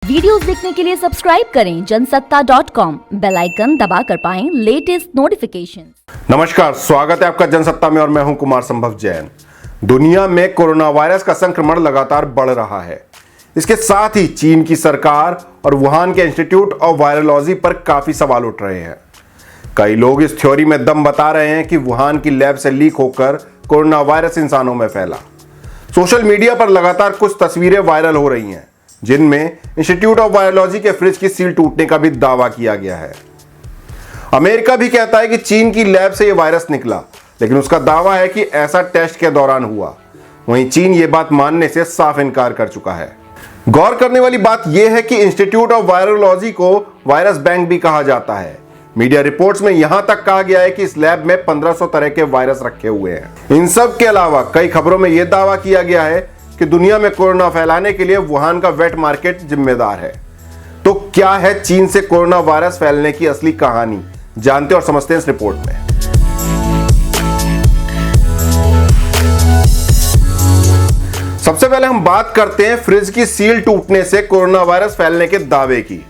Videos देखने के लिए सब्सक्राइब करें जनसत्ता.com, बेल आइकन दबाकर पाएं लेटेस्ट नोटिफिकेशन। नमस्कार, स्वागत है आपका जनसत्ता में और मैं हूं कुमार संभव जैन। दुनिया में कोरोना वायरस का संक्रमण लगातार बढ़ रहा है। इसके साथ ही चीन की सरकार और वुहान के इंस्टीट्यूट ऑफ वायरोलॉजी पर काफी सवाल उठ रहे हैं। कई लोग इस थ्योरी में दम बता रहे हैं कि वुहान की लैब से लीक होकर कोरोना वायरस इंसानों में फैला। सोशल मीडिया पर लगातार कुछ तस्वीरें वायरल हो रही हैं जिनमें इंस्टीट्यूट ऑफ वायरोलॉजी के फ्रिज की सील टूटने का भी दावा किया गया है। अमेरिका भी कहता है कि चीन की लैब से यह वायरस निकला, लेकिन उसका दावा है कि ऐसा टेस्ट के दौरान हुआ। वहीं चीन ये बात मानने से साफ इनकार कर चुका है। गौर करने वाली बात यह है कि इंस्टीट्यूट ऑफ वायरोलॉजी को वायरस बैंक भी कहा जाता है। मीडिया रिपोर्ट्स में यहां तक कहा गया है कि इस लैब में 1500 तरह के वायरस रखे हुए हैं। इन सब के अलावा कई खबरों में यह दावा किया गया है कि दुनिया में कोरोना फैलाने के लिए वुहान का वेट मार्केट जिम्मेदार है। तो क्या है चीन से कोरोना वायरस फैलने की असली कहानी, जानते और समझते हैं इस रिपोर्ट में। सबसे पहले हम बात करते हैं फ्रिज की सील टूटने से कोरोना वायरस फैलने के दावे की।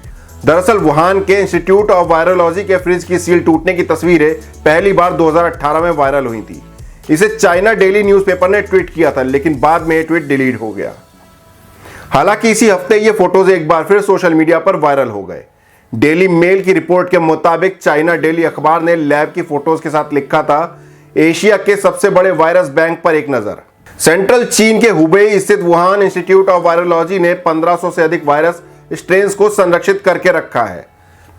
दरअसल वुहान के इंस्टीट्यूट ऑफ वायरोलॉजी के फ्रिज की सील टूटने की तस्वीरें पहली बार 2018 में वायरल हुई थी। इसे चाइना डेली न्यूज़पेपर ने ट्वीट किया था, लेकिन बाद में ये ट्वीट डिलीट हो गया। हालांकि इसी हफ्ते ये फोटोज एक बार फिर सोशल मीडिया पर वायरल हो गए। डेली मेल की रिपोर्ट के मुताबिक चाइना डेली अखबार ने लैब की फोटोज के साथ लिखा था, एशिया के सबसे बड़े वायरस बैंक पर एक नजर। सेंट्रल चीन के हुबेई स्थित वुहान इंस्टीट्यूट ऑफ वायरोलॉजी ने 1500 से अधिक वायरस स्ट्रेन्स को संरक्षित करके रखा है।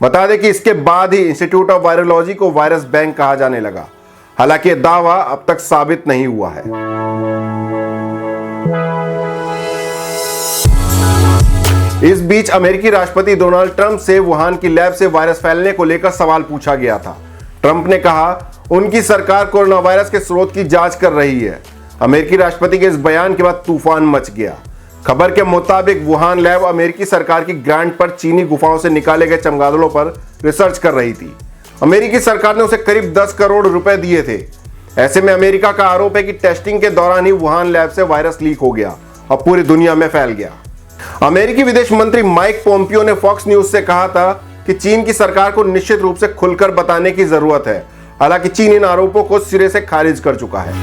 बता दें कि इसके बाद ही इंस्टीट्यूट ऑफ वायरोलॉजी को वायरस बैंक कहा जाने लगा। हालांकि यह दावा अब तक साबित नहीं हुआ है। इस बीच अमेरिकी राष्ट्रपति डोनाल्ड ट्रंप से वुहान की लैब से वायरस फैलने को लेकर सवाल पूछा गया था। ट्रंप ने कहा उनकी सरकार कोरोना वायरस के स्रोत की जांच कर रही है। अमेरिकी राष्ट्रपति के इस बयान के बाद तूफान मच गया। खबर के मुताबिक वुहान लैब अमेरिकी सरकार की ग्रांट पर चीनी गुफाओं से निकाले गए चमगादड़ों पर रिसर्च कर रही थी। अमेरिकी सरकार ने उसे करीब 10 करोड़ रुपए दिए थे। ऐसे में अमेरिका का आरोप है कि टेस्टिंग के दौरान ही वुहान लैब से वायरस लीक हो गया और पूरी दुनिया में फैल गया। अमेरिकी विदेश मंत्री माइक पोम्पियो ने फॉक्स न्यूज से कहा था कि चीन की सरकार को निश्चित रूप से खुलकर बताने की जरूरत है। हालांकि चीन इन आरोपों को सिरे से खारिज कर चुका है।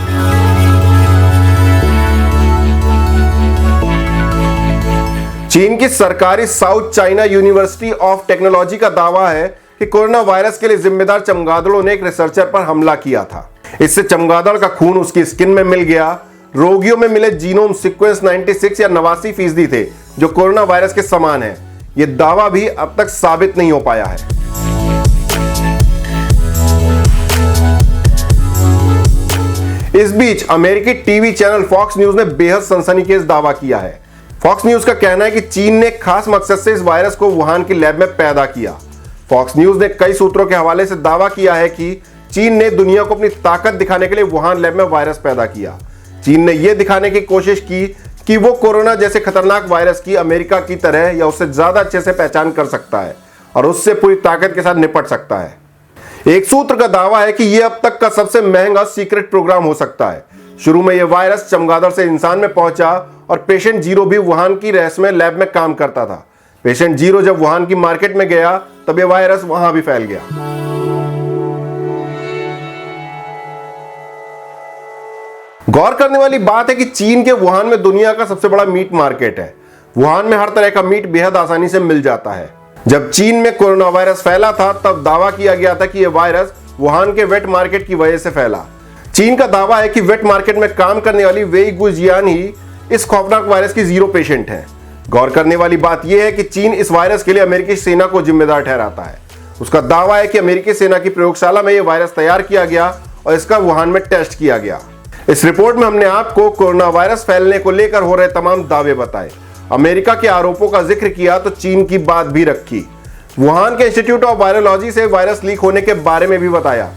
चीन की सरकारी south China university of technology का दावा है कि कोरोना वायरस के लिए जिम्मेदार चमगादड़ों ने एक रिसर्चर पर हमला किया था। इससे चमगादड़ का खून उसकी स्किन में मिल गया। रोगियों में मिले जीनोम सीक्वेंस 96 या 89% थे, जो कोरोना वायरस के समान है। यह दावा भी अब तक साबित नहीं हो पाया है। इस बीच अमेरिकी टीवी चैनल फॉक्स न्यूज ने बेहद सनसनीखेज दावा किया है। फॉक्स न्यूज का कहना है कि चीन ने खास मकसद से इस वायरस को वुहान की लैब में पैदा किया। फॉक्स न्यूज ने कई सूत्रों के हवाले से दावा किया है कि चीन ने दुनिया को अपनी ताकत दिखाने के लिए वुहान लैब में वायरस पैदा किया। चीन ने यह दिखाने की कोशिश की कि वो कोरोना जैसे खतरनाक वायरस की अमेरिका की तरह या उससे ज्यादा अच्छे से पहचान कर सकता है और उससे पूरी ताकत के साथ निपट सकता है। एक सूत्र का दावा है कि यह अब तक का सबसे महंगा सीक्रेट प्रोग्राम हो सकता है। शुरू में यह वायरस चमगादड़ से इंसान में पहुंचा और पेशेंट जीरो भी वुहान की रहस्यमय लैब में काम करता था। पेशेंट जीरो जब वुहान की मार्केट में गया तब यह वायरस वहां भी फैल गया। गौर करने वाली बात है कि चीन के वुहान में दुनिया का सबसे बड़ा मीट मार्केट है। वुहान में हर तरह का मीट बेहद आसानी से मिल जाता है। जब चीन में कोरोना वायरस फैला था तब दावा किया गया था कि यह वायरस वुहान के वेट मार्केट की वजह से फैला। चीन का दावा है कि वेट मार्केट में काम करने वाली वेई गुजियान ही इस खौफनाक वायरस की जीरो पेशेंट है। गौर करने वाली बात यह है कि चीन इस वायरस के लिए अमेरिकी सेना को जिम्मेदार ठहराता है। उसका दावा है कि अमेरिकी सेना की प्रयोगशाला में यह वायरस तैयार किया गया और इसका वुहान में टेस्ट किया गया। इस रिपोर्ट में हमने आपको कोरोना वायरस फैलने को लेकर हो रहे तमाम दावे बताए। अमेरिका के आरोपों का जिक्र किया तो चीन की बात भी रखी। वुहान के इंस्टीट्यूट ऑफ वायरोलॉजी से वायरस लीक होने के बारे में भी बताया,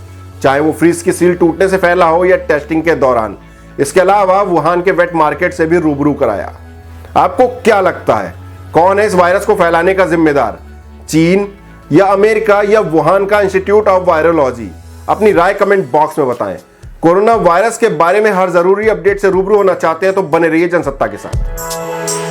चाहे वो फ्रीज की सील टूटने से फैला हो या टेस्टिंग के दौरान। इसके अलावा वुहान के वेट मार्केट से भी रूबरू कराया। आपको क्या लगता है, कौन है इस वायरस को फैलाने का जिम्मेदार, चीन या अमेरिका या वुहान का इंस्टीट्यूट ऑफ वायरोलॉजी? अपनी राय कमेंट बॉक्स में बताएं। कोरोना वायरस के बारे में हर जरूरी अपडेट से रूबरू होना चाहते हैं तो बने रहिए जनसत्ता के साथ।